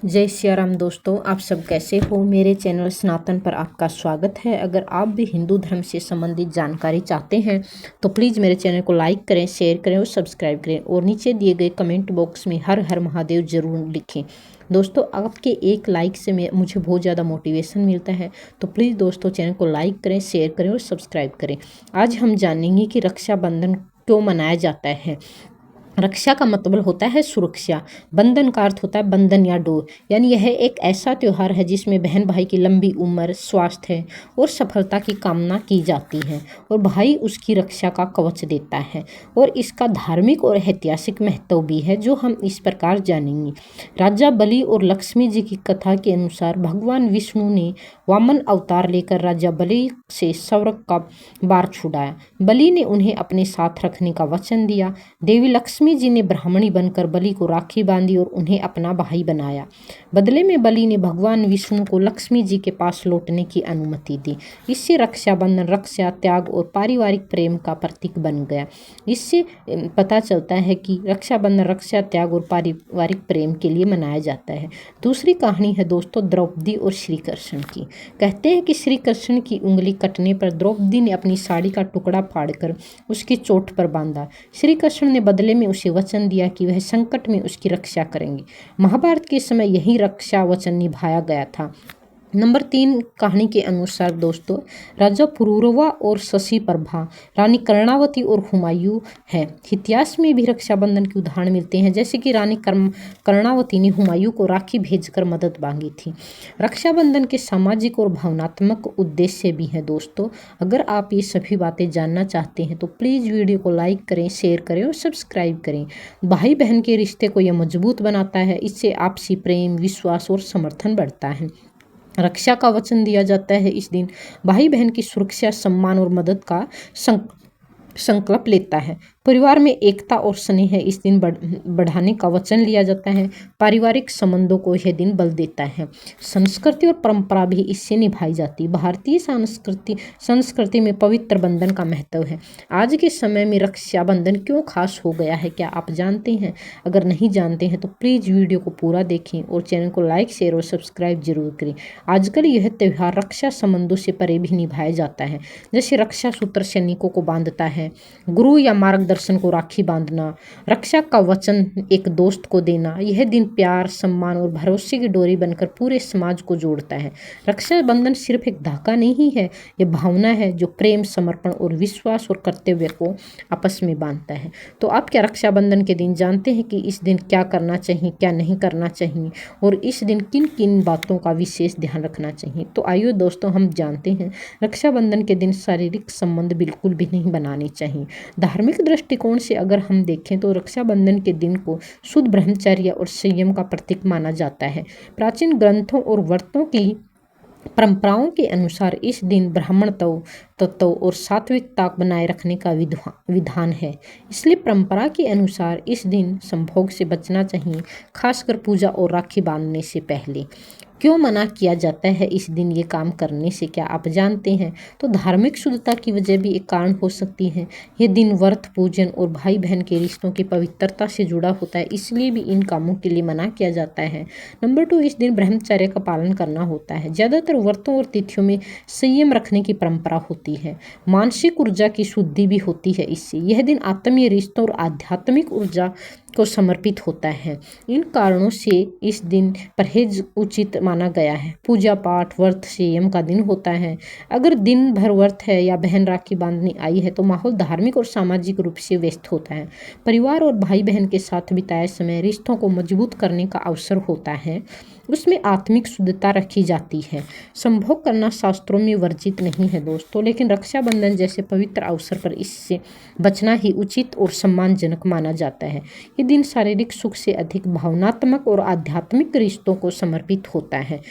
जय सिया राम दोस्तों, आप सब कैसे हो। मेरे चैनल सनातन पर आपका स्वागत है। अगर आप भी हिंदू धर्म से संबंधित जानकारी चाहते हैं तो प्लीज़ मेरे चैनल को लाइक करें, शेयर करें और सब्सक्राइब करें और नीचे दिए गए कमेंट बॉक्स में हर हर महादेव जरूर लिखें। दोस्तों, आपके एक लाइक से मुझे बहुत ज़्यादा मोटिवेशन मिलता है, तो प्लीज़ दोस्तों चैनल को लाइक करें, शेयर करें और सब्सक्राइब करें। आज हम जानेंगे कि रक्षाबंधन क्यों मनाया जाता है। रक्षा का मतलब होता है सुरक्षा, बंधन का अर्थ होता है बंधन या डोर, यानी यह एक ऐसा त्यौहार है जिसमें बहन भाई की लंबी उम्र, स्वास्थ्य और सफलता की कामना की जाती है और भाई उसकी रक्षा का कवच देता है। और इसका धार्मिक और ऐतिहासिक महत्व भी है जो हम इस प्रकार जानेंगे। राजा बलि और लक्ष्मी जी की कथा के अनुसार भगवान विष्णु ने वामन अवतार लेकर राजा बलि से स्वर्ग का भार छुड़ाया। बलि ने उन्हें अपने साथ रखने का वचन दिया। देवी लक्ष्मी जी ने ब्राह्मणी बनकर बलि को राखी बांधी और उन्हें अपना भाई बनाया। बदले में बलि ने भगवान विष्णु को लक्ष्मी जी के पास लौटने की अनुमति दी। इससे रक्षाबंधन रक्षा, त्याग और पारिवारिक प्रेम का प्रतीक बन गया। इससे पता चलता है कि रक्षाबंधन रक्षा, त्याग और पारिवारिक प्रेम के लिए मनाया जाता है। दूसरी कहानी है दोस्तों द्रौपदी और श्री कृष्ण की। कहते हैं कि श्री कृष्ण की उंगली कटने पर द्रौपदी ने अपनी साड़ी का टुकड़ा फाड़कर उसकी चोट पर बांधा। श्री कृष्ण ने बदले में उसे वचन दिया कि वह संकट में उसकी रक्षा करेंगे। महाभारत के समय यही रक्षा वचन निभाया गया था। नंबर 3 कहानी के अनुसार दोस्तों राजा पुरूरवा और शशि प्रभा, रानी कर्णावती और हुमायूं है। इतिहास में भी रक्षाबंधन के उदाहरण मिलते हैं, जैसे कि रानी कर्णावती ने हुमायूं को राखी भेजकर मदद मांगी थी। रक्षाबंधन के सामाजिक और भावनात्मक उद्देश्य भी हैं दोस्तों। अगर आप ये सभी बातें जानना चाहते हैं तो प्लीज़ वीडियो को लाइक करें, शेयर करें और सब्सक्राइब करें। भाई बहन के रिश्ते को यह मजबूत बनाता है। इससे आपसी प्रेम, विश्वास और समर्थन बढ़ता है। रक्षा का वचन दिया जाता है। इस दिन भाई बहन की सुरक्षा, सम्मान और मदद का संकल्प लेता है। परिवार में एकता और स्नेह इस दिन बढ़ाने का वचन लिया जाता है। पारिवारिक संबंधों को यह दिन बल देता है। संस्कृति और परंपरा भी इससे निभाई जाती है। भारतीय संस्कृति में पवित्र बंधन का महत्व है। आज के समय में रक्षाबंधन क्यों खास हो गया है, क्या आप जानते हैं? अगर नहीं जानते हैं तो प्लीज़ वीडियो को पूरा देखें और चैनल को लाइक, शेयर और सब्सक्राइब जरूर करें। आजकल यह त्यौहार रक्षा संबंधों से परे भी निभाया जाता है, जैसे रक्षा सूत्र सैनिकों को बांधता है, गुरु या मार्गदर्शन को राखी बांधना, रक्षा का वचन एक दोस्त को देना। यह दिन प्यार, सम्मान और भरोसे की डोरी बनकर पूरे समाज को जोड़ता है। रक्षाबंधन सिर्फ एक धागा नहीं है, यह भावना है जो प्रेम, समर्पण और विश्वास और कर्तव्य को आपस में बांधता है। तो आप क्या रक्षाबंधन के दिन जानते हैं कि इस दिन क्या करना चाहिए, क्या नहीं करना चाहिए और इस दिन किन किन बातों का विशेष ध्यान रखना चाहिए? तो आइए दोस्तों हम जानते हैं। रक्षाबंधन के दिन शारीरिक संबंध बिल्कुल भी नहीं बनाने चाहिए। धार्मिक दृष्टिकोण से अगर हम देखें तो रक्षाबंधन के दिन को शुद्ध ब्रह्मचर्य और संयम का प्रतीक माना जाता है। प्राचीन ग्रंथों और व्रतों की परंपराओं के अनुसार इस दिन ब्राह्मण तत्व और सात्विकता बनाए रखने का विधान है। इसलिए परंपरा के अनुसार इस दिन संभोग से बचना चाहिए, खासकर पूजा और राखी बांधने से पहले। क्यों मना किया जाता है इस दिन ये काम करने से, क्या आप जानते हैं? तो धार्मिक शुद्धता की वजह भी एक कारण हो सकती है। ये दिन व्रत, पूजन और भाई बहन के रिश्तों की पवित्रता से जुड़ा होता है, इसलिए भी इन कामों के लिए मना किया जाता है। नंबर 2, इस दिन ब्रह्मचर्य का पालन करना होता है। ज़्यादातर व्रतों और तिथियों में संयम रखने की परंपरा होती है। मानसिक ऊर्जा की शुद्धि भी होती है इससे। यह दिन आत्मीय रिश्तों और आध्यात्मिक ऊर्जा को समर्पित होता है। इन कारणों से इस दिन परहेज उचित माना गया है। पूजा पाठ, व्रत, संयम का दिन होता है। अगर दिन भर व्रत है या बहन राखी बांधने आई है तो माहौल धार्मिक और सामाजिक रूप से व्यस्त होता है। परिवार और भाई बहन के साथ बिताए समय रिश्तों को मजबूत करने का अवसर होता है। उसमें आत्मिक शुद्धता रखी जाती है। संभोग करना शास्त्रों में वर्जित नहीं है दोस्तों, लेकिन रक्षाबंधन जैसे पवित्र अवसर पर इससे बचना ही उचित और सम्मानजनक माना जाता है। ये दिन शारीरिक सुख से अधिक भावनात्मक और आध्यात्मिक रिश्तों को समर्पित होता है।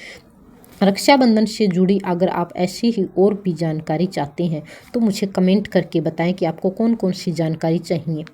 रक्षाबंधन से जुड़ी अगर आप ऐसी ही और भी जानकारी चाहते हैं तो मुझे कमेंट करके बताएं कि आपको कौन कौन सी जानकारी चाहिए।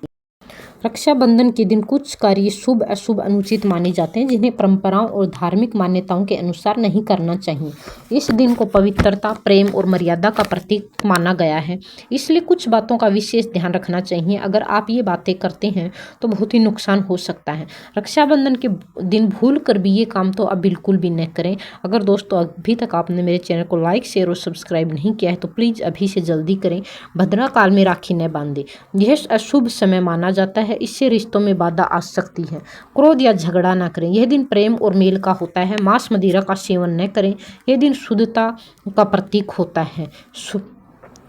रक्षाबंधन के दिन कुछ कार्य शुभ अशुभ अनुचित माने जाते हैं जिन्हें परंपराओं और धार्मिक मान्यताओं के अनुसार नहीं करना चाहिए। इस दिन को पवित्रता, प्रेम और मर्यादा का प्रतीक माना गया है, इसलिए कुछ बातों का विशेष ध्यान रखना चाहिए। अगर आप ये बातें करते हैं तो बहुत ही नुकसान हो सकता है। रक्षाबंधन के दिन भूल कर भी ये काम तो आप बिल्कुल भी न करें। अगर दोस्तों अभी तक आपने मेरे चैनल को लाइक, शेयर और सब्सक्राइब नहीं किया है तो प्लीज़ अभी से जल्दी करें। भद्रा काल में राखी न बांधे, यह अशुभ समय माना जाता है, इससे रिश्तों में बाधा आ सकती है। क्रोध या झगड़ा ना करें, यह दिन प्रेम और मेल का होता है। मांस मदिरा का सेवन न करें, यह दिन शुद्धता का प्रतीक होता है।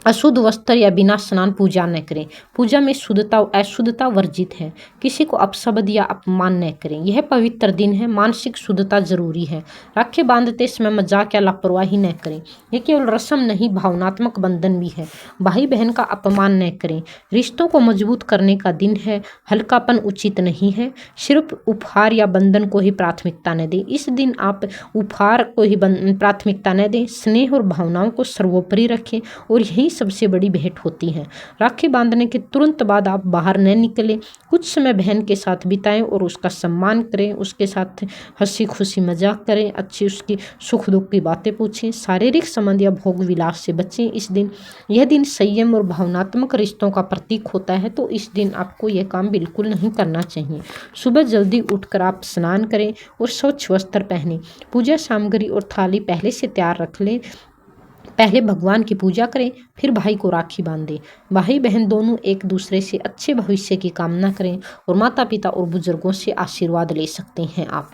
अशुद्ध वस्त्र या बिना स्नान पूजा न करें, पूजा में शुद्धता अशुद्धता वर्जित है। किसी को अपशब्द या अपमान न करें, यह पवित्र दिन है, मानसिक शुद्धता जरूरी है। राखी बांधते समय मजाक या लापरवाही न करें, यह केवल रस्म नहीं भावनात्मक बंधन भी है। भाई बहन का अपमान न करें, रिश्तों को मजबूत करने का दिन है, हल्कापन उचित नहीं है। सिर्फ उपहार या बंधन को ही प्राथमिकता न दें, इस दिन आप उपहार को ही प्राथमिकता न दें, स्नेह और भावनाओं को सर्वोपरि रखें और यही सबसे बड़ी भेंट होती है। राखी बांधने के तुरंत बाद आप बाहर न निकलें, कुछ समय बहन के साथ बिताएं और उसका सम्मान करें, उसके साथ हंसी खुशी मजाक करें, अच्छी उसकी सुख दुख की बातें पूछें। शारीरिक संबंध या भोग विलास से बचें। यह दिन संयम और भावनात्मक रिश्तों का प्रतीक होता है, तो इस दिन आपको यह काम बिल्कुल नहीं करना चाहिए। सुबह जल्दी उठकर आप स्नान करें और स्वच्छ वस्त्र पहनें। पूजा सामग्री और थाली पहले से तैयार रख लें। पहले भगवान की पूजा करें, फिर भाई को राखी बांधें। भाई बहन दोनों एक दूसरे से अच्छे भविष्य की कामना करें और माता पिता और बुजुर्गों से आशीर्वाद ले सकते हैं आप।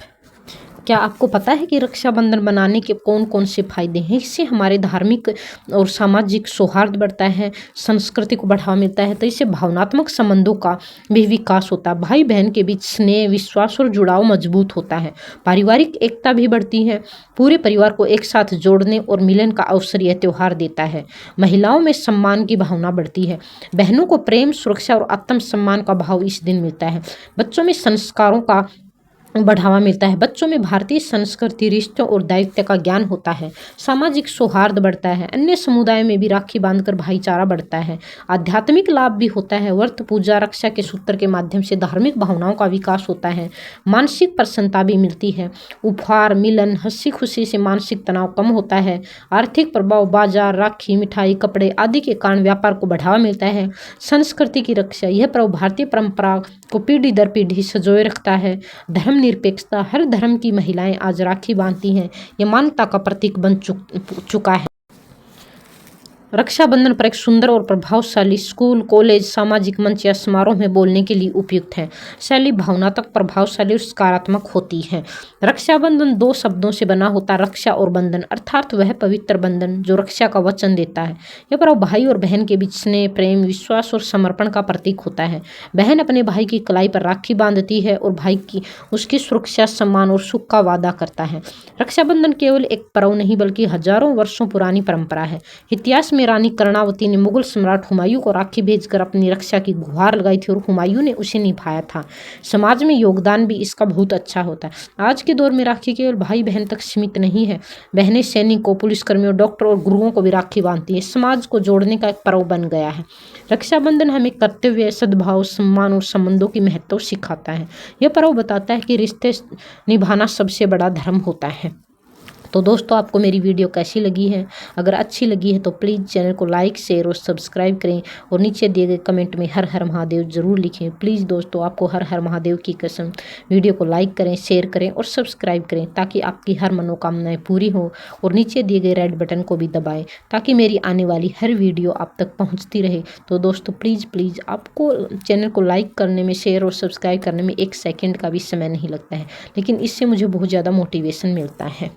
क्या आपको पता है कि रक्षाबंधन बनाने के कौन कौन से फायदे हैं? इससे हमारे धार्मिक और सामाजिक सौहार्द बढ़ता है, संस्कृति को बढ़ावा मिलता है, तो इससे भावनात्मक संबंधों का भी विकास होता है। भाई बहन के बीच स्नेह, विश्वास और जुड़ाव मजबूत होता है। पारिवारिक एकता भी बढ़ती है, पूरे परिवार को एक साथ जोड़ने और मिलन का अवसर यह त्यौहार देता है। महिलाओं में सम्मान की भावना बढ़ती है, बहनों को प्रेम, सुरक्षा और आत्मसम्मान का भाव इस दिन मिलता है। बच्चों में संस्कारों का बढ़ावा मिलता है, बच्चों में भारतीय संस्कृति, रिश्तों और दायित्व का ज्ञान होता है। सामाजिक सौहार्द बढ़ता है, अन्य समुदायों में भी राखी बांधकर भाईचारा बढ़ता है। आध्यात्मिक लाभ भी होता है, व्रत, पूजा, रक्षा के सूत्र के माध्यम से धार्मिक भावनाओं का विकास होता है। मानसिक प्रसन्नता भी मिलती है, उपहार, मिलन, हंसी खुशी से मानसिक तनाव कम होता है। आर्थिक प्रभाव, बाजार, राखी, मिठाई, कपड़े आदि के कारण व्यापार को बढ़ावा मिलता है। संस्कृति की रक्षा, यह प्रभाव भारतीय परंपरा को पीढ़ी दर पीढ़ी संजोए रखता है। धर्म निरपेक्षता, हर धर्म की महिलाएं आज राखी बांधती हैं, यह मानवता का प्रतीक बन चुका है। रक्षाबंधन पर एक सुंदर और प्रभावशाली स्कूल, कॉलेज, सामाजिक मंच या समारोह में बोलने के लिए उपयुक्त है। शैली भावनात्मक, प्रभावशाली और सकारात्मक होती है। रक्षाबंधन दो शब्दों से बना होता है, रक्षा और बंधन, अर्थात वह पवित्र बंधन जो रक्षा का वचन देता है। यह पर्व भाई और बहन के बीच स्नेह, प्रेम, विश्वास और समर्पण का प्रतीक होता है। बहन अपने भाई की कलाई पर राखी बांधती है और भाई की उसकी सुरक्षा, सम्मान और सुख का वादा करता है। रक्षाबंधन केवल एक पर्व नहीं बल्कि हजारों वर्षों पुरानी परंपरा है। इतिहास में रानी कर्णावती ने मुगल सम्राट हुमायूं को राखी भेजकर अपनी रक्षा की गुहार लगाई थी और हुमायूं ने उसे निभाया था। समाज में योगदान भी इसका बहुत अच्छा होता है। आज के दौर में राखी केवल भाई बहन तक सीमित नहीं है, बहनें सैनिकों, पुलिसकर्मियों, डॉक्टर और गुरुओं को भी राखी बांधती है। समाज को जोड़ने का एक पर्व बन गया है। रक्षाबंधन हमें कर्तव्य, सद्भाव, सम्मान और संबंधों की महत्व सिखाता है। यह पर्व बताता है कि रिश्ते निभाना सबसे बड़ा धर्म होता है। तो दोस्तों आपको मेरी वीडियो कैसी लगी है? अगर अच्छी लगी है तो प्लीज़ चैनल को लाइक, शेयर और सब्सक्राइब करें और नीचे दिए गए कमेंट में हर हर महादेव ज़रूर लिखें। प्लीज़ दोस्तों आपको हर हर महादेव की कसम, वीडियो को लाइक करें, शेयर करें और सब्सक्राइब करें ताकि आपकी हर मनोकामनाएं पूरी हो, और नीचे दिए गए रेड बटन को भी दबाएं ताकि मेरी आने वाली हर वीडियो आप तक पहुँचती रहे। तो दोस्तों प्लीज़ आपको चैनल को लाइक करने में, शेयर और सब्सक्राइब करने में 1 सेकेंड का भी समय नहीं लगता है, लेकिन इससे मुझे बहुत ज़्यादा मोटिवेशन मिलता है।